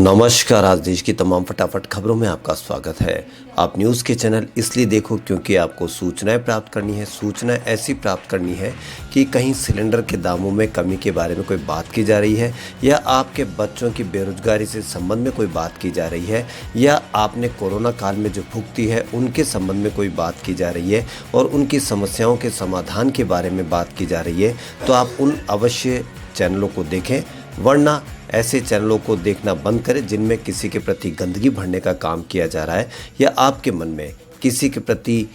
नमस्कार। आज देश की तमाम फटाफट खबरों में आपका स्वागत है। आप न्यूज़ के चैनल इसलिए देखो क्योंकि आपको सूचनाएं प्राप्त करनी है। सूचनाएं ऐसी प्राप्त करनी है कि कहीं सिलेंडर के दामों में कमी के बारे में कोई बात की जा रही है, या आपके बच्चों की बेरोजगारी से संबंध में कोई बात की जा रही है, या आपने कोरोना काल में जो भुगती है उनके संबंध में कोई बात की जा रही है और उनकी समस्याओं के समाधान के बारे में बात की जा रही है, तो आप उन अवश्य चैनलों को देखें। वरना ऐसे चैनलों को देखना बंद करें जिनमें किसी के प्रति गंदगी भरने का काम किया जा रहा है, या आपके मन में किसी के प्रति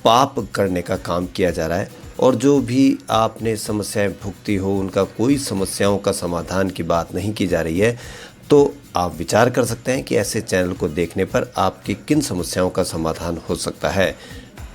पाप करने का काम किया जा रहा है, और जो भी आपने समस्याएं भुगती हो उनका कोई समस्याओं का समाधान की बात नहीं की जा रही है, तो आप विचार कर सकते हैं कि ऐसे चैनल को देखने पर आपकी किन समस्याओं का समाधान हो सकता है।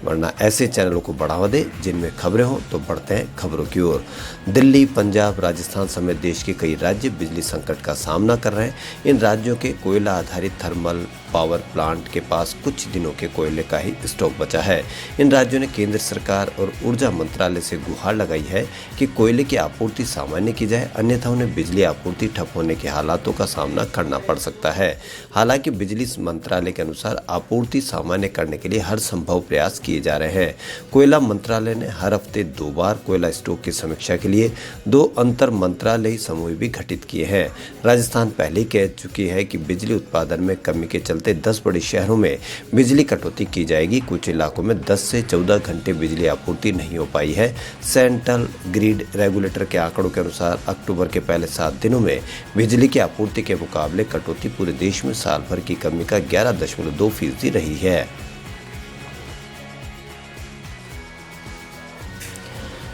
वरना ऐसे चैनलों को बढ़ावा दें जिनमें खबरें हों। तो बढ़ते हैं खबरों की ओर। दिल्ली, पंजाब, राजस्थान समेत देश के कई राज्य बिजली संकट का सामना कर रहे हैं। इन राज्यों के कोयला आधारित थर्मल पावर प्लांट के पास कुछ दिनों के कोयले का ही स्टॉक बचा है। इन राज्यों ने केंद्र सरकार और ऊर्जा मंत्रालय से गुहार लगाई है कि कोयले की आपूर्ति सामान्य की जाए, अन्यथा उन्हें बिजली आपूर्ति ठप होने के हालातों का सामना करना पड़ सकता है। हालांकि बिजली मंत्रालय के अनुसार आपूर्ति सामान्य करने के लिए हर संभव प्रयास किए जा रहे हैं। कोयला मंत्रालय ने हर हफ्ते 2 बार कोयला स्टॉक की समीक्षा के लिए 2 अंतर मंत्रालयी समूह भी गठित किए हैं। राजस्थान पहले कह चुकी है कि बिजली उत्पादन में कमी के चलते 10 बड़े शहरों में बिजली कटौती की जाएगी। कुछ इलाकों में 10 से 14 घंटे बिजली आपूर्ति नहीं हो पाई है। सेंट्रल ग्रिड रेगुलेटर के आंकड़ों के अनुसार अक्टूबर के पहले 7 दिनों में बिजली की आपूर्ति के मुकाबले कटौती पूरे देश में साल भर की कमी का 11.2% रही है।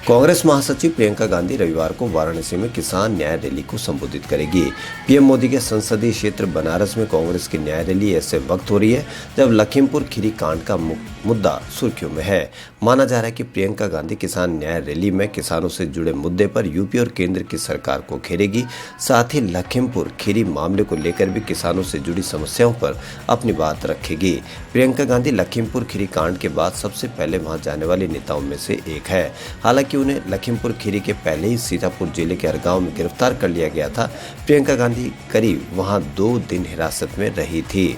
कांग्रेस महासचिव प्रियंका गांधी रविवार को वाराणसी में किसान न्याय रैली को संबोधित करेगी। पीएम मोदी के संसदीय क्षेत्र बनारस में कांग्रेस की न्याय रैली ऐसे वक्त हो रही है जब लखीमपुर खीरी कांड का मुद्दा सुर्खियों में है। माना जा रहा है कि प्रियंका गांधी किसान न्याय रैली में किसानों से जुड़े मुद्दे पर यूपी और केंद्र की सरकार को घेरेगी। साथ ही लखीमपुर खीरी मामले को लेकर भी किसानों से जुड़ी समस्याओं पर अपनी बात रखेगी। प्रियंका गांधी लखीमपुर खीरी कांड के बाद सबसे पहले वहां जाने वाले नेताओं में से एक है। हालांकि उन्हें लखीमपुर खीरी के पहले ही सीतापुर जिले के हरगांव में गिरफ्तार कर लिया गया था। प्रियंका गांधी करीब वहां 2 दिन हिरासत में रही थी।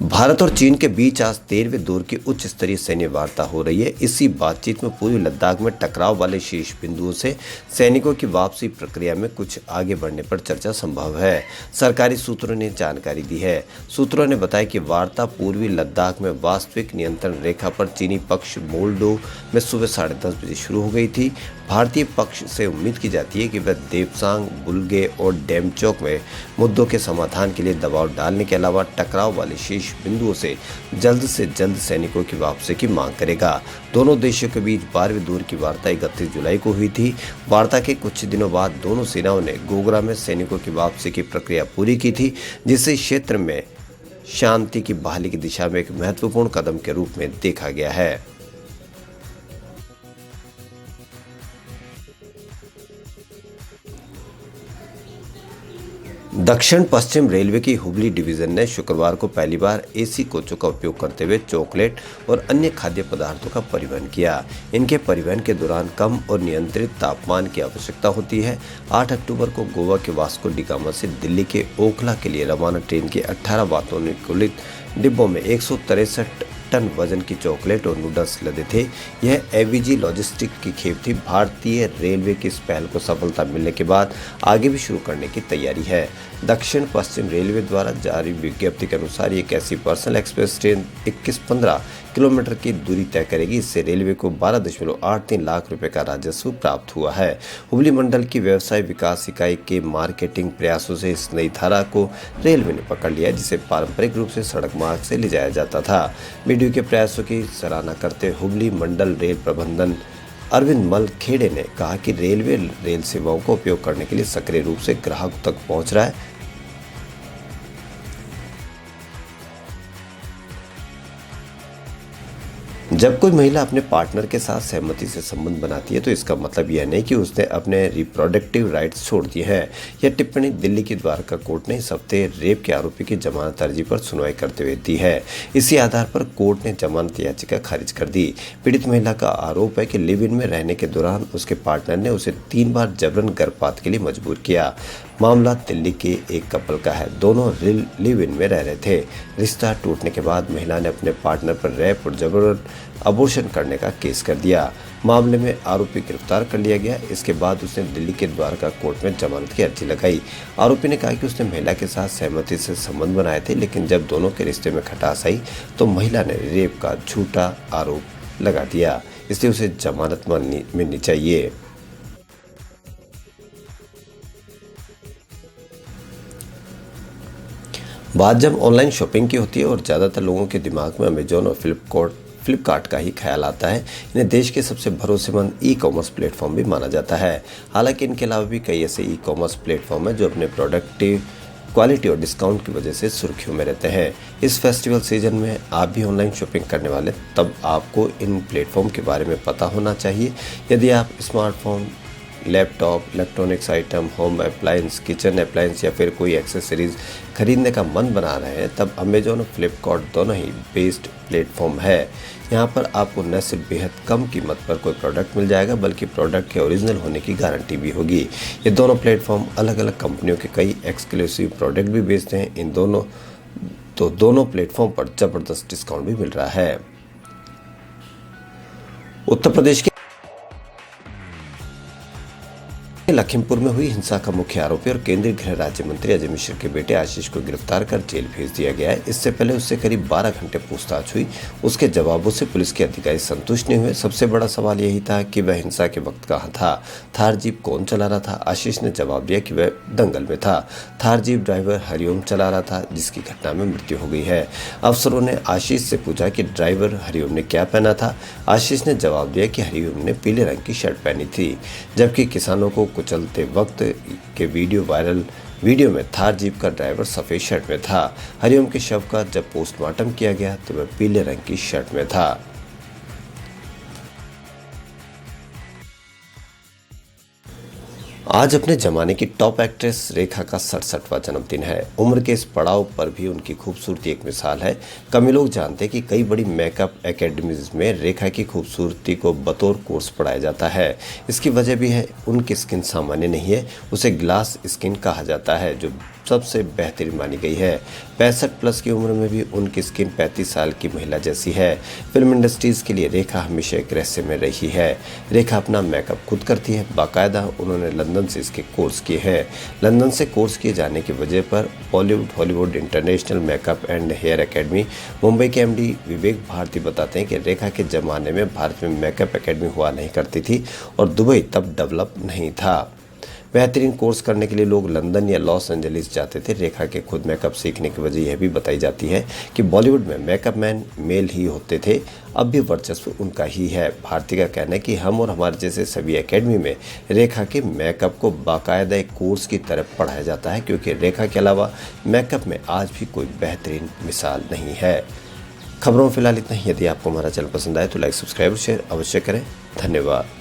भारत और चीन के बीच आज 13वें दौर की उच्च स्तरीय सैन्य वार्ता हो रही है। इसी बातचीत में पूर्वी लद्दाख में टकराव वाले शीर्ष बिंदुओं से सैनिकों की वापसी प्रक्रिया में कुछ आगे बढ़ने पर चर्चा संभव है। सरकारी सूत्रों ने जानकारी दी है। सूत्रों ने बताया कि वार्ता पूर्वी लद्दाख में वास्तविक नियंत्रण रेखा पर चीनी पक्ष मोल्डो में सुबह 10:30 बजे शुरू हो गई थी। भारतीय पक्ष से उम्मीद की जाती है कि वह देपसांग, बुल्गे और डेमचौक में मुद्दों के समाधान के लिए दबाव डालने के अलावा टकराव वाले शीर्ष बिंदुओं से जल्द सैनिकों की वापसी की मांग करेगा। दोनों देशों के बीच 12वें दौर की वार्ता 31 जुलाई को हुई थी। वार्ता के कुछ दिनों बाद दोनों सेनाओं ने गोगरा में सैनिकों की वापसी की प्रक्रिया पूरी की थी, जिसे क्षेत्र में शांति की बहाली की दिशा में एक महत्वपूर्ण कदम के रूप में देखा गया है। दक्षिण पश्चिम रेलवे की हुबली डिवीजन ने शुक्रवार को पहली बार एसी कोचों का उपयोग करते हुए चॉकलेट और अन्य खाद्य पदार्थों का परिवहन किया। इनके परिवहन के दौरान कम और नियंत्रित तापमान की आवश्यकता होती है। 8 अक्टूबर को गोवा के वास्को डिगामा से दिल्ली के ओखला के लिए रवाना ट्रेन के 18 वातानुकूलित डिब्बों में 163 टन वजन की चॉकलेट और नूडल्स लदे थे। यह एवीजी लॉजिस्टिक की खेप थी। भारतीय रेलवे की इस पहल को सफलता मिलने के बाद आगे भी शुरू करने की तैयारी है। दक्षिण पश्चिम रेलवे द्वारा जारी विज्ञप्ति के अनुसार एक ऐसी पर्सनल एक्सप्रेस ट्रेन 21-15 किलोमीटर की दूरी तय करेगी। इससे रेलवे को 12.83 लाख रुपए का राजस्व प्राप्त हुआ है। हुबली मंडल की व्यवसाय विकास इकाई के मार्केटिंग प्रयासों से इस नई धारा को रेलवे ने पकड़ लिया, जिसे पारंपरिक रूप से सड़क मार्ग से ले जाया जाता था। वीडियो के प्रयासों की सराहना करते हुबली मंडल रेल प्रबंधन अरविंद मल खेड़े ने कहा कि रेलवे रेल सेवाओं का उपयोग करने के लिए सक्रिय रूप से ग्राहकों तक पहुंच रहा है। जब कोई महिला अपने पार्टनर के साथ सहमति से संबंध बनाती है तो इसका मतलब यह नहीं कि उसने अपने रिप्रोडक्टिव राइट्स छोड़ दिए हैं। यह टिप्पणी दिल्ली की द्वारका कोर्ट ने इस हफ्ते रेप के आरोपी की जमानत अर्जी पर सुनवाई करते हुए दी है। इसी आधार पर कोर्ट ने जमानत याचिका खारिज कर दी। पीड़ित महिला का आरोप है कि लिव इन में रहने के दौरान उसके पार्टनर ने उसे 3 बार जबरन गर्भपात के लिए मजबूर किया। मामला दिल्ली के एक कपल का है। दोनों लिव इन में रह रहे थे। रिश्ता टूटने के बाद महिला ने अपने पार्टनर पर रेप और जबरन अबॉर्शन करने का केस कर दिया। मामले में आरोपी गिरफ्तार कर लिया गया। इसके बाद उसने दिल्ली के द्वारका कोर्ट में जमानत की अर्जी लगाई। आरोपी ने कहा कि उसने महिला के साथ सहमति से संबंध बनाए थे, लेकिन जब दोनों के रिश्ते में खटास आई तो महिला ने रेप का झूठा आरोप लगा दिया, इसलिए उसे जमानत मिलनी चाहिए। बात जब ऑनलाइन शॉपिंग की होती है और ज़्यादातर लोगों के दिमाग में अमेजॉन और फ्लिपकार्ट का ही ख्याल आता है। इन्हें देश के सबसे भरोसेमंद ई कॉमर्स प्लेटफॉर्म भी माना जाता है। हालांकि इनके अलावा भी कई ऐसे ई कॉमर्स प्लेटफॉर्म हैं जो अपने प्रोडक्ट की क्वालिटी और डिस्काउंट की वजह से सुर्खियों में रहते हैं। इस फेस्टिवल सीजन में आप भी ऑनलाइन शॉपिंग करने वाले, तब आपको इन प्लेटफॉर्म के बारे में पता होना चाहिए। यदि आप smartphone, laptop, electronics item, home appliance, kitchen appliance या फिर कोई एक्सेसरीज खरीदने का मन बना रहे हैं, तब अमेजॉन और फ्लिपकार्ट दोनों ही बेस्ड प्लेटफॉर्म है। यहाँ पर आपको न सिर्फ बेहद कम कीमत पर कोई प्रोडक्ट मिल जाएगा, बल्कि प्रोडक्ट के ओरिजिनल होने की गारंटी भी होगी। ये दोनों प्लेटफॉर्म अलग अलग कंपनियों के कई एक्सक्लूसिव प्रोडक्ट भी बेचते हैं। इन दोनों प्लेटफॉर्म पर ज़बरदस्त डिस्काउंट भी मिल रहा है। उत्तर प्रदेश के लखीमपुर में हुई हिंसा का मुख्य आरोपी और केंद्रीय गृह राज्य मंत्री अजय मिश्र के बेटे आशीष को गिरफ्तार कर जेल भेज दिया गया है। इससे पहले उससे करीब 12 घंटे पूछताछ हुई। उसके जवाबों से पुलिस के अधिकारी संतुष्ट नहीं हुए। सबसे बड़ा सवाल यही था कि वह हिंसा के वक्त कहाँ था, थार जीप कौन चला रहा था। आशीष ने जवाब दिया कि वह दंगल में था। थार जीप ड्राइवर हरिओम चला रहा था, जिसकी घटना में मृत्यु हो गई है। अफसरों ने आशीष से पूछा कि ड्राइवर हरिओम ने क्या पहना था। आशीष ने जवाब दिया कि हरिओम ने पीले रंग की शर्ट पहनी थी। जबकि किसानों को कुचलते वक्त के वीडियो में थार जीप का ड्राइवर सफ़ेद शर्ट में था। हरिओम के शव का जब पोस्टमार्टम किया गया तो वह पीले रंग की शर्ट में था। आज अपने जमाने की टॉप एक्ट्रेस रेखा का 67वां जन्मदिन है। उम्र के इस पड़ाव पर भी उनकी खूबसूरती एक मिसाल है। कम ही लोग जानते हैं कि कई बड़ी मेकअप एकेडमीज में रेखा की खूबसूरती को बतौर कोर्स पढ़ाया जाता है। इसकी वजह भी है, उनकी स्किन सामान्य नहीं है, उसे ग्लास स्किन कहा जाता है, जो सबसे बेहतरीन मानी गई है। 65 प्लस की उम्र में भी उनकी स्किन 35 साल की महिला जैसी है। फिल्म इंडस्ट्रीज़ के लिए रेखा हमेशा एक रहस्य में रही है। रेखा अपना मेकअप खुद करती है। बाकायदा उन्होंने लंदन से इसके कोर्स किए हैं। लंदन से कोर्स किए जाने की वजह पर Bollywood, Hollywood international makeup and hair academy Mumbai के MD विवेक भारती बताते हैं कि रेखा के ज़माने में भारत में मेकअप एकेडमी हुआ नहीं करती थी और दुबई तब डेवलप नहीं था। बेहतरीन कोर्स करने के लिए लोग लंदन या लॉस एंजलिस जाते थे। रेखा के खुद मेकअप सीखने की वजह यह भी बताई जाती है कि बॉलीवुड में मेकअप मैन मेल ही होते थे, अब भी वर्चस्व उनका ही है। भारती का कहना है कि हम और हमारे जैसे सभी एकेडमी में रेखा के मेकअप को बाकायदा एक कोर्स की तरफ पढ़ाया जाता है, क्योंकि रेखा के अलावा मेकअप में आज भी कोई बेहतरीन मिसाल नहीं है। खबरों में फिलहाल इतना ही। यदि आपको हमारा चैनल पसंद आए तो लाइक, सब्सक्राइब और शेयर अवश्य करें। धन्यवाद।